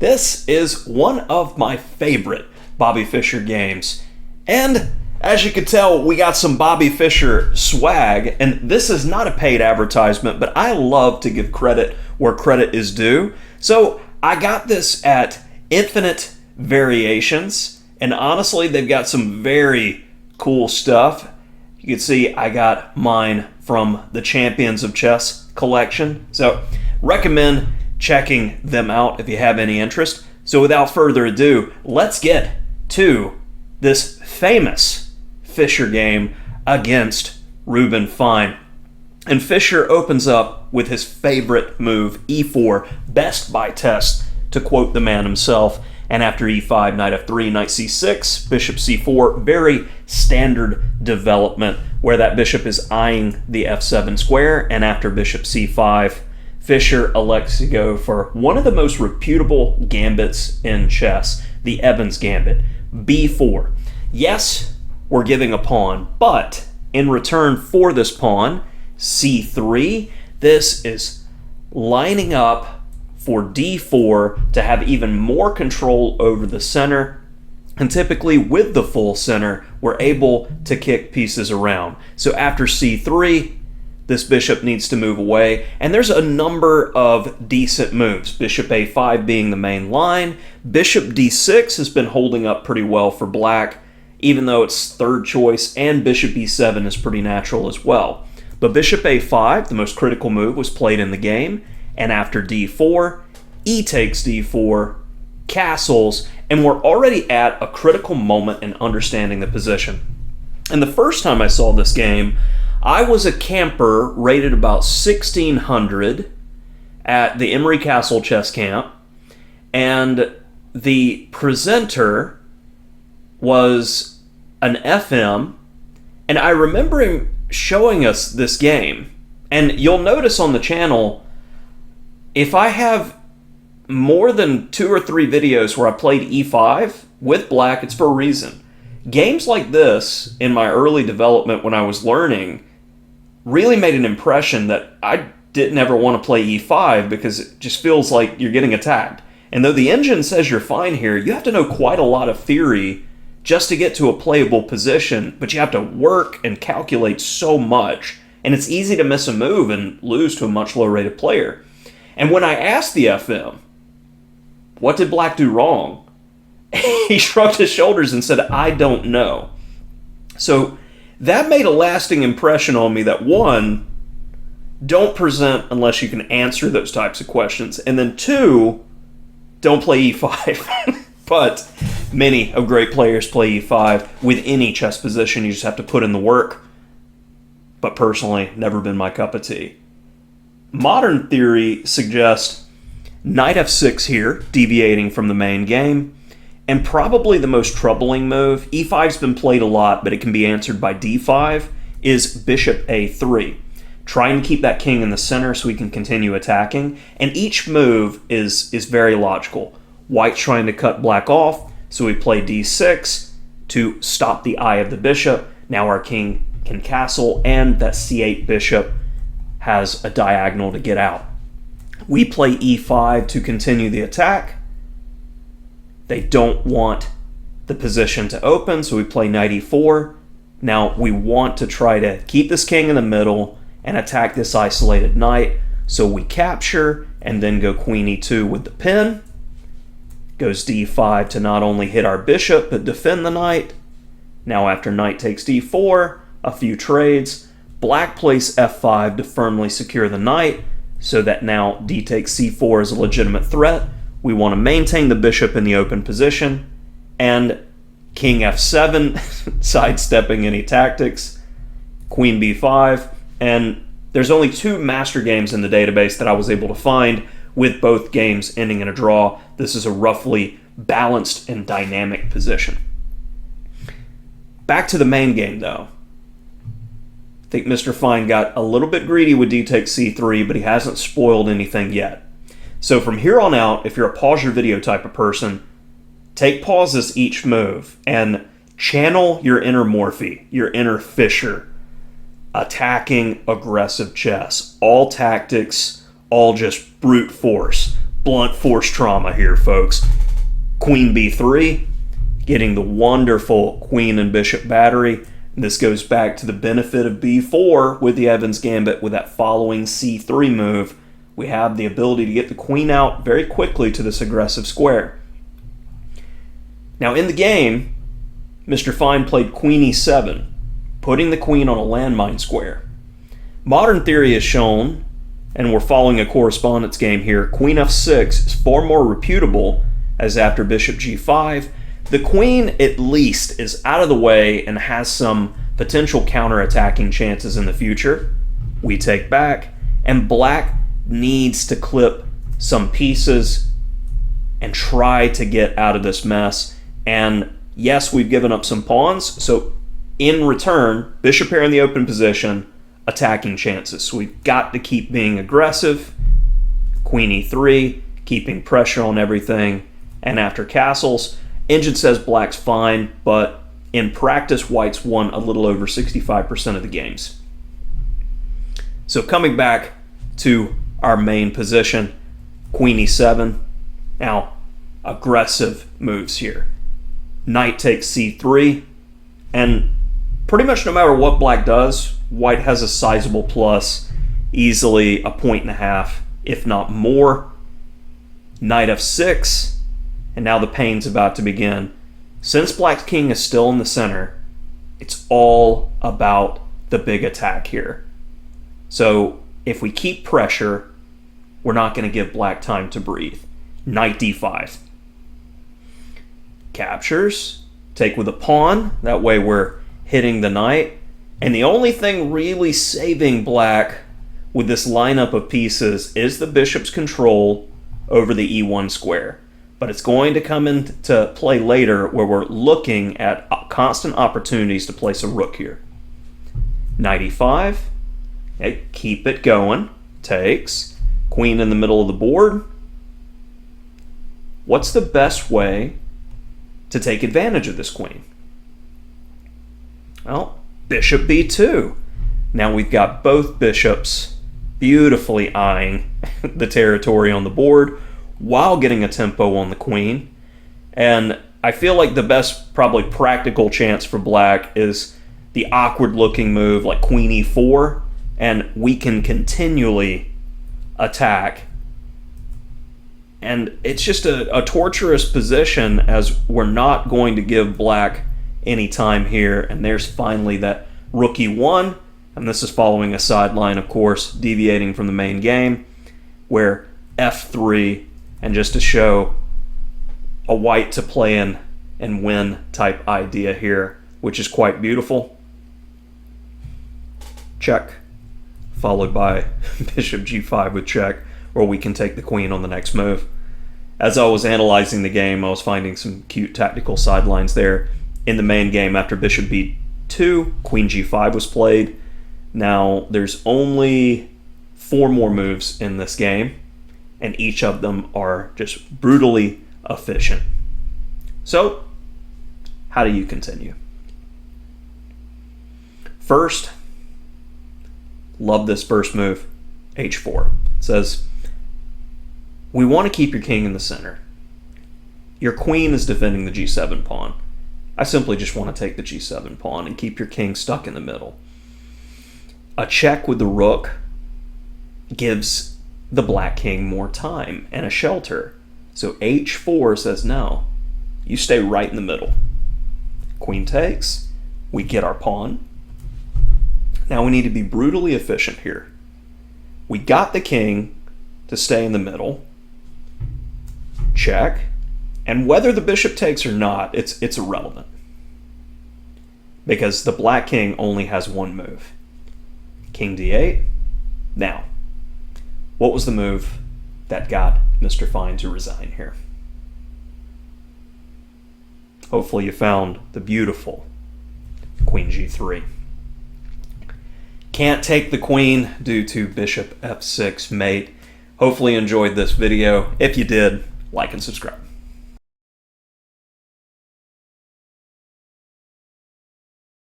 This is one of my favorite Bobby Fischer games. And as you can tell, we got some Bobby Fischer swag, and this is not a paid advertisement, but I love to give credit where credit is due. So I got this at Infinite Variations, and honestly, they've got some very cool stuff. You can see I got mine from the Champions of Chess collection, so recommend checking them out if you have any interest. So without further ado, let's get to this famous Fischer game against Ruben Fine. And Fischer opens up with his favorite move, e4, best by test, to quote the man himself. And after e5, knight f3, knight c6, bishop c4, very standard development where that bishop is eyeing the f7 square. And after bishop c5, Fischer elects to go for one of the most reputable gambits in chess, the Evans Gambit, b4. Yes, we're giving a pawn, but in return for this pawn, c3, this is lining up for d4 to have even more control over the center. And typically with the full center, we're able to kick pieces around. So after c3, this bishop needs to move away, and there's a number of decent moves. Bishop a5 being the main line. Bishop d6 has been holding up pretty well for black, even though it's third choice, and bishop e7 is pretty natural as well. But bishop a5, the most critical move, was played in the game, and after d4, e takes d4, castles, and we're already at a critical moment in understanding the position. And the first time I saw this game, I was a camper rated about 1600 at the Emery Castle Chess Camp, and the presenter was an FM, and I remember him showing us this game. And you'll notice on the channel, if I have more than 2 or 3 videos where I played e5 with black, it's for a reason. Games like this, in my early development when I was learning, really made an impression that I didn't ever want to play e5 because it just feels like you're getting attacked. And though the engine says you're fine here, you have to know quite a lot of theory just to get to a playable position, but you have to work and calculate so much, and it's easy to miss a move and lose to a much lower rated player. And when I asked the FM, what did black do wrong? He shrugged his shoulders and said, I don't know. So that made a lasting impression on me that, one, don't present unless you can answer those types of questions, and then two, don't play e5. But many of great players play e5 with any chess position. You just have to put in the work. But personally, never been my cup of tea. Modern theory suggests knight f6 here, deviating from the main game. And probably the most troubling move, e5's been played a lot, but it can be answered by d5, is bishop a3. Trying to keep that king in the center so we can continue attacking. And each move is very logical. White's trying to cut black off, so we play d6 to stop the eye of the bishop. Now our king can castle, and that c8 bishop has a diagonal to get out. We play e5 to continue the attack. They don't want the position to open, so we play knight e4. Now we want to try to keep this king in the middle and attack this isolated knight, so we capture and then go queen e2 with the pin. Goes d5 to not only hit our bishop, but defend the knight. Now after knight takes d4, a few trades. Black plays f5 to firmly secure the knight, so that now d takes c4 is a legitimate threat. We want to maintain the bishop in the open position, and king f7, sidestepping any tactics, queen b5, and there's only 2 master games in the database that I was able to find with both games ending in a draw. This is a roughly balanced and dynamic position. Back to the main game, though. I think Mr. Fine got a little bit greedy with d takes c3, but he hasn't spoiled anything yet. So from here on out, if you're a pause your video type of person, take pauses each move and channel your inner Morphy, your inner Fischer. Attacking, aggressive chess. All tactics, all just brute force. blunt force trauma here, folks. Queen b3, getting the wonderful queen and bishop battery. And this goes back to the benefit of b4 with the Evans Gambit. With that following c3 move, we have the ability to get the queen out very quickly to this aggressive square. Now in the game, Mr. Fine played queen e7, putting the queen on a landmine square. Modern theory has shown, and we're following a correspondence game here, queen f6 is far more reputable, as after bishop g5, the queen at least is out of the way and has some potential counterattacking chances in the future. We take back, and black needs to clip some pieces and try to get out of this mess. And yes, we've given up some pawns, so in return, bishop here in the open position, attacking chances. So we've got to keep being aggressive. Queen e3, keeping pressure on everything. And after castles, Engine says black's fine, but in practice, white's won a little over 65% of the games. So coming back to our main position, queen e7. Now, aggressive moves here. Knight takes c3, and pretty much no matter what black does, white has a sizable plus, easily a point and a half, if not more. Knight f6, and now the pain's about to begin. Since black's king is still in the center, it's all about the big attack here. So if we keep pressure, we're not going to give black time to breathe. Knight d5. Captures, take with a pawn, that way we're hitting the knight. And the only thing really saving black with this lineup of pieces is the bishop's control over the e1 square. But it's going to come into play later where we're looking at constant opportunities to place a rook here. Knight e5, okay, keep it going, takes, queen in the middle of the board. What's the best way to take advantage of this queen? Well, bishop b2. Now we've got both bishops beautifully eyeing the territory on the board while getting a tempo on the queen. And I feel like the best, probably practical chance for black is the awkward looking move like queen e4, and we can continually attack. And it's just a torturous position, as we're not going to give black any time here. And there's finally that rook e1, and this is following a sideline, of course, deviating from the main game, where f3, and just to show a white to play in and win type idea here, which is quite beautiful. Check, followed by bishop g5 with check, or we can take the queen on the next move. As I was analyzing the game, I was finding some cute tactical sidelines there. In the main game, after bishop b2, queen g5 was played. Now, there's only 4 more moves in this game, and each of them are just brutally efficient. So, how do you continue? First, love this first move, h4. It says, we want to keep your king in the center. Your queen is defending the g7 pawn. I simply just want to take the g7 pawn and keep your king stuck in the middle. A check with the rook gives the black king more time and a shelter. So h4 says no, you stay right in the middle. Queen takes, we get our pawn. Now we need to be brutally efficient here. We got the king to stay in the middle. Check. And whether the bishop takes or not, it's irrelevant, because the black king only has one move. King d8. Now, what was the move that got Mr. Fine to resign here? Hopefully you found the beautiful queen g3. Can't take the queen due to bishop f6 mate. Hopefully you enjoyed this video. If you did, like and subscribe.